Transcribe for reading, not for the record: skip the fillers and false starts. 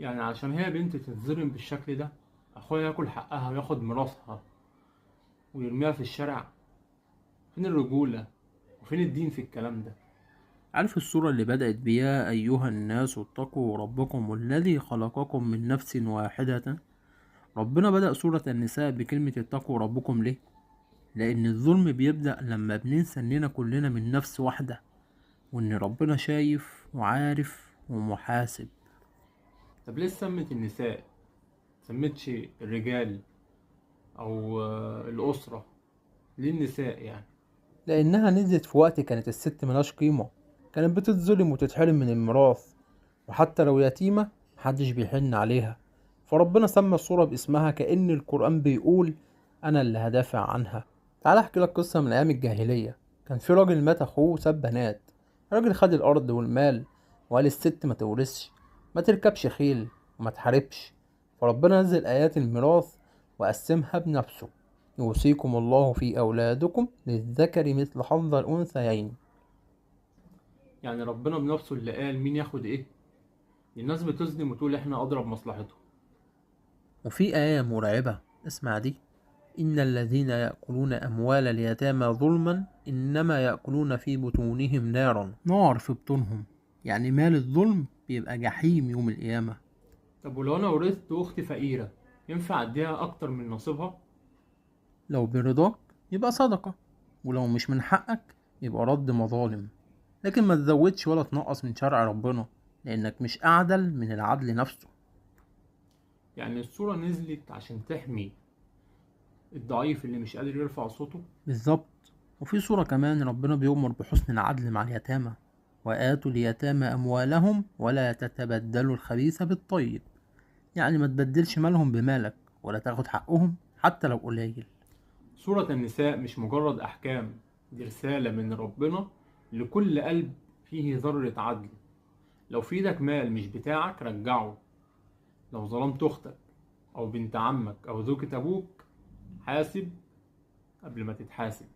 يعني عشان هي بنت تتظلم بالشكل ده، اخويا ياكل حقها وياخد ميراثها ويرميها في الشارع؟ فين الرجولة وفين الدين في الكلام ده؟ عارف السورة اللي بدأت بيا أيها الناس اتقوا ربكم الذي خلقكم من نفس واحدة؟ ربنا بدأ سورة النساء بكلمة اتقوا ربكم ليه؟ لأن الظلم بيبدأ لما بننسى إننا كلنا من نفس واحدة، وإن ربنا شايف وعارف ومحاسب. طب ليه سمت النساء؟ سمتش الرجال او الاسرة؟ ليه النساء يعني؟ لأنها نزلت في وقت كانت الست ملهاش قيمة، كانت بتتظلم وتتحرم من الميراث، وحتى لو يتيمة محدش بيحن عليها. فربنا سمى الصورة باسمها كأن القرآن بيقول أنا اللي هدافع عنها. تعال أحكي لك قصة من أيام الجاهلية. كان في راجل مات أخوه وساب بنات. الراجل خد الأرض والمال وقال الست ما تورثش، ما تركبش خيل وما تحاربش. فربنا نزل آيات الميراث وقسمها بنفسه: يوصيكم الله في أولادكم للذكر مثل حظ الأنثيين. يعني ربنا بنفسه اللي قال مين ياخد ايه؟ الناس بتظلم وتقول احنا اضرب مصلحتهم. وفي آية مرعبة، اسمع دي: إن الذين يأكلون أموال اليتامى ظلما إنما يأكلون في بطونهم نارا، نار في بطونهم. يعني مال الظلم بيبقى جحيم يوم القيامة. طب ولو انا ورثت اختي فقيرة، ينفع اديها اكتر من نصيبها؟ لو برضاك يبقى صدقة، ولو مش من حقك يبقى رد مظالم. لكن ما تزودش ولا تنقص من شرع ربنا، لأنك مش أعدل من العدل نفسه. يعني الصورة نزلت عشان تحمي الضعيف اللي مش قادر يرفع صوته؟ بالظبط. وفي صورة كمان ربنا بيؤمر بحسن العدل مع اليتامى: وآتوا اليتامى أموالهم ولا تتبدلوا الخبيث بالطيب. يعني ما تبدلش مالهم بمالك، ولا تاخد حقهم حتى لو قليل. سورة النساء مش مجرد احكام، دي رسالة من ربنا لكل قلب فيه ذرة عدل. لو في ايدك مال مش بتاعك رجعه. لو ظلمت اختك او بنت عمك او زوجة ابوك، حاسب قبل ما تتحاسب.